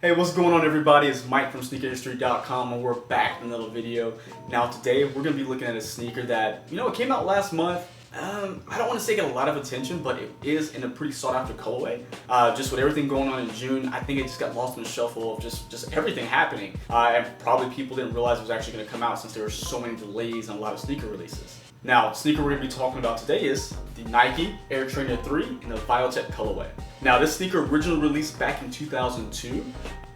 Hey, what's going on everybody? It's Mike from SNKRS and we're back with another video. Now today we're going to be looking at a sneaker that, it came out last month. I don't want to say get a lot of attention, but it is in a pretty sought after colorway. Just with everything going on in June, I think it just got lost in the shuffle of just everything happening. And probably people didn't realize it was actually going to come out since there were so many delays on a lot of sneaker releases. Now, the sneaker we're going to be talking about today is the Nike Air Trainer 3 in the Viotech colorway. Now, this sneaker originally released back in 2002,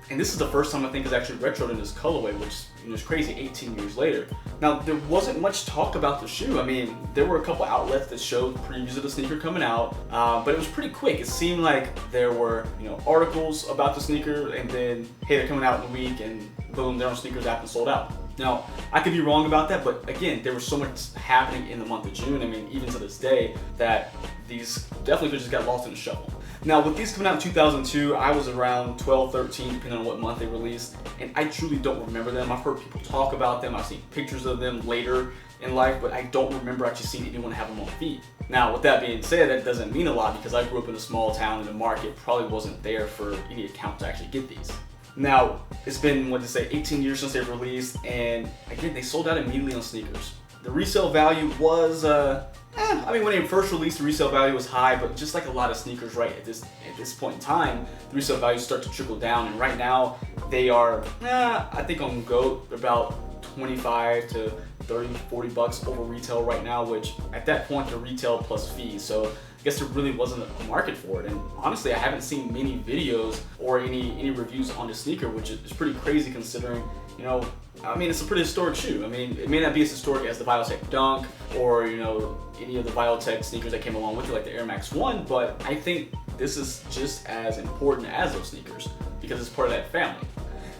and this is the first time I think it's actually retroed in this colorway, which is crazy 18 years later. Now, there wasn't much talk about the shoe. I mean, there were a couple outlets that showed previews of the sneaker coming out, but it was pretty quick. It seemed like there were, articles about the sneaker, and then, hey, they're coming out in a week, and boom, they're on Sneakers app and sold out. Now, I could be wrong about that, but again, there was so much happening in the month of June, I mean, even to this day, that these definitely just got lost in the shuffle. Now, with these coming out in 2002, I was around 12, 13, depending on what month they released, and I truly don't remember them. I've heard people talk about them, I've seen pictures of them later in life, but I don't remember actually seeing anyone have them on feet. Now, with that being said, that doesn't mean a lot because I grew up in a small town and the market probably wasn't there for any account to actually get these. Now, it's been, 18 years since they've released, and again, they sold out immediately on sneakers. The resale value was, when they first released, the resale value was high, but just like a lot of sneakers right at this point in time, the resale values start to trickle down, and right now, they are, I think on GOAT, about 25 to 30, 40 bucks over retail right now, which at that point, they're retail plus fees, so I guess there really wasn't a market for it. And honestly, I haven't seen many videos or any reviews on the sneaker, which is pretty crazy considering, it's a pretty historic shoe. I mean, it may not be as historic as the Viotech Dunk or, any of the Viotech sneakers that came along with it, like the Air Max 1, but I think this is just as important as those sneakers because it's part of that family.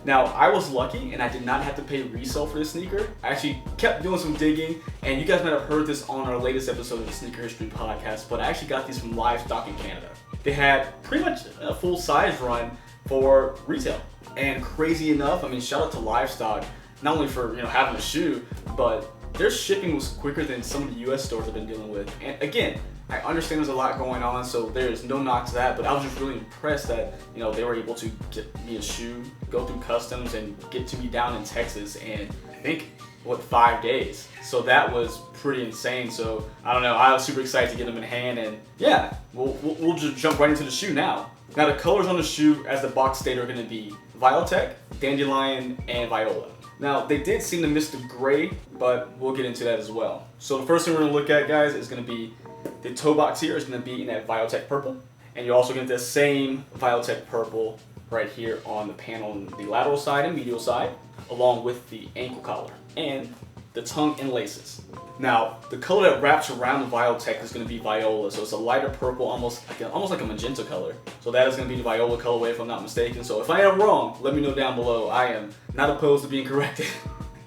Now, I was lucky and I did not have to pay resale for this sneaker. I actually kept doing some digging, and you guys might have heard this on our latest episode of the Sneaker History Podcast, but I actually got these from Livestock in Canada. They had pretty much a full size run for retail. And crazy enough, shout out to Livestock, not only for having a shoe, but their shipping was quicker than some of the US stores I've been dealing with. And again, I understand there's a lot going on, so there's no knock to that, but I was just really impressed that, they were able to get me a shoe, go through customs, and get to me down in Texas in, I think, 5 days. So that was pretty insane. So, I don't know, I was super excited to get them in hand, and yeah, we'll just jump right into the shoe now. Now, the colors on the shoe, as the box stated, are going to be Viotech, Dandelion, and Viola. Now, they did seem to miss the gray, but we'll get into that as well. So the first thing we're going to look at, guys, is going to be the toe box here is going to be in that Viotech purple. And you're also going to get the same Viotech purple right here on the panel on the lateral side and medial side, along with the ankle collar and the tongue and laces. Now, the color that wraps around the Viotech is going to be Viola, so it's a lighter purple, almost like a magenta color. So that is going to be the Viola colorway if I'm not mistaken. So if I am wrong, let me know down below. I am not opposed to being corrected.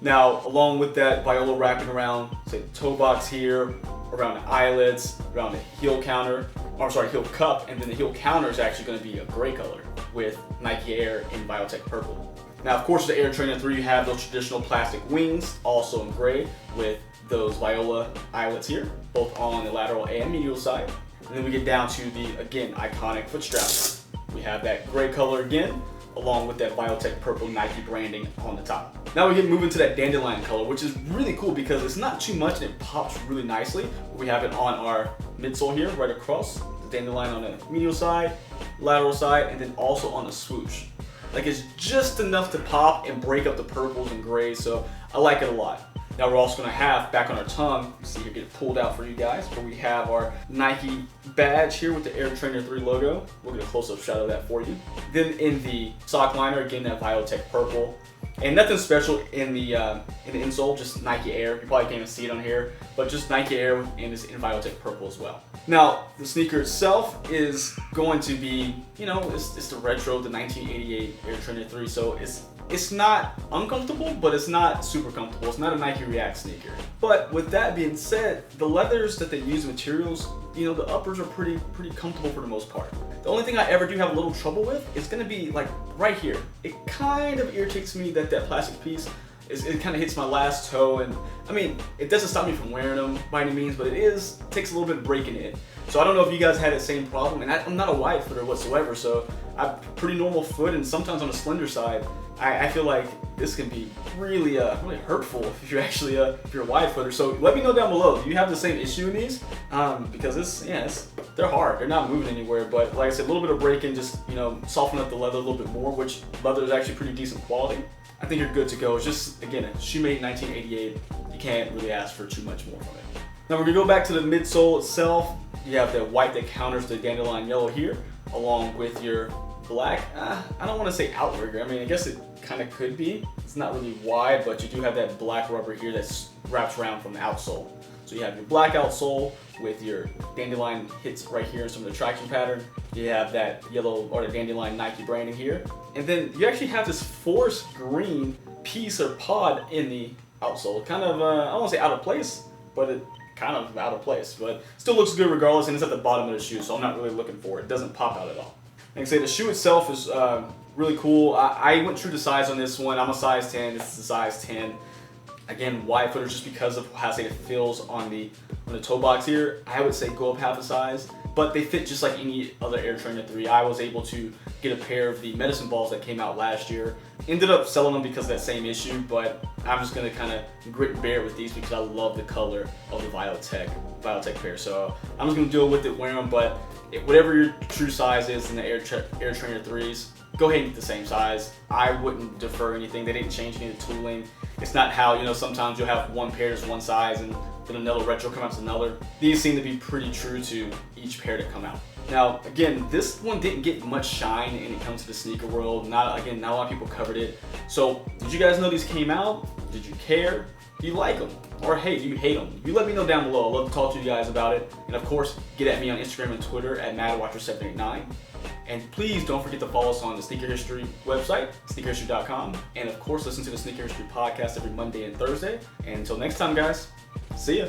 Now, along with that Viola wrapping around, say, the toe box here, around the eyelets, around the heel counter, heel cup, and then the heel counter is actually going to be a gray color with Nike Air in Viotech purple. Now, of course, the Air Trainer 3, you have those traditional plastic wings, also in gray, with those Viola eyelets here, both on the lateral and medial side. And then we get down to the, again, iconic foot strap. We have that gray color again, along with that Viotech purple Nike branding on the top. Now we get moving to that dandelion color, which is really cool because it's not too much and it pops really nicely. We have it on our midsole here, right across, the dandelion on the medial side, lateral side, and then also on the swoosh. Like, it's just enough to pop and break up the purples and grays, so I like it a lot. Now we're also going to have, back on our tongue, you see here, get it pulled out for you guys, but we have our Nike badge here with the Air Trainer 3 logo. We'll get a close-up shot of that for you. Then in the sock liner, again, that Viotech purple. And nothing special in the insole, just Nike Air. You probably can't even see it on here, but just Nike Air and it's in Viotech purple as well. Now, the sneaker itself is going to be, it's the retro, the 1988 Air Trainer 3, so it's not uncomfortable, but it's not super comfortable. It's not a Nike React sneaker. But with that being said, the leathers that they use materials, the uppers are pretty comfortable for the most part. The only thing I ever do have a little trouble with is going to be like right here. It kind of irritates me that plastic piece it kind of hits my last toe, and it doesn't stop me from wearing them by any means, but it takes a little bit of breaking it. So I don't know if you guys had the same problem, and I'm not a wide footer whatsoever, so I have pretty normal foot, and sometimes on the slender side, I feel like this can be really hurtful if you're actually if you're a wide footer. So let me know down below, do you have the same issue in these? Because they're hard, they're not moving anywhere, but like I said, a little bit of break-in, just soften up the leather a little bit more, which leather is actually pretty decent quality. I think you're good to go. It's just, again, a shoe made in 1988. You can't really ask for too much more from it. Now we're gonna go back to the midsole itself. You have the white that counters the dandelion yellow here, along with your black. I don't want to say outrigger. I mean, I guess it kind of could be. It's not really wide, but you do have that black rubber here that wraps around from the outsole. So you have your black outsole with your dandelion hits right here in some of the traction pattern. You have that yellow or the dandelion Nike branding here. And then you actually have this forest green piece or pod in the outsole. Kind of, I don't want to say out of place, but it kind of out of place. But still looks good regardless, and it's at the bottom of the shoe, so I'm not really looking for it. It doesn't pop out at all. Like I say, the shoe itself is really cool. I went true to size on this one. I'm a size 10, this is a size 10. Again, wide footer just because of how it feels on the toe box here. I would say go up half a size, but they fit just like any other Air Trainer 3. I was able to get a pair of the medicine balls that came out last year. Ended up selling them because of that same issue, but I'm just gonna kind of grit and bear with these because I love the color of the Viotech pair. So I'm just gonna deal with it, wear them, but whatever your true size is in the Air Trainer 3s, go ahead and get the same size. I wouldn't defer anything. They didn't change any of the tooling. It's not how, sometimes you'll have one pair that's one size and then another retro come out to another. These seem to be pretty true to each pair that come out. Now, again, this one didn't get much shine when it comes to the sneaker world. Not a lot of people covered it. So, did you guys know these came out? Did you care? Do you like them? Or hey, do you hate them? You let me know down below. I'd love to talk to you guys about it. And of course, get at me on Instagram and Twitter at MadWatcher789. And please don't forget to follow us on the Sneaker History website, SNKRS.com. And of course, listen to the Sneaker History podcast every Monday and Thursday. And until next time, guys, see ya.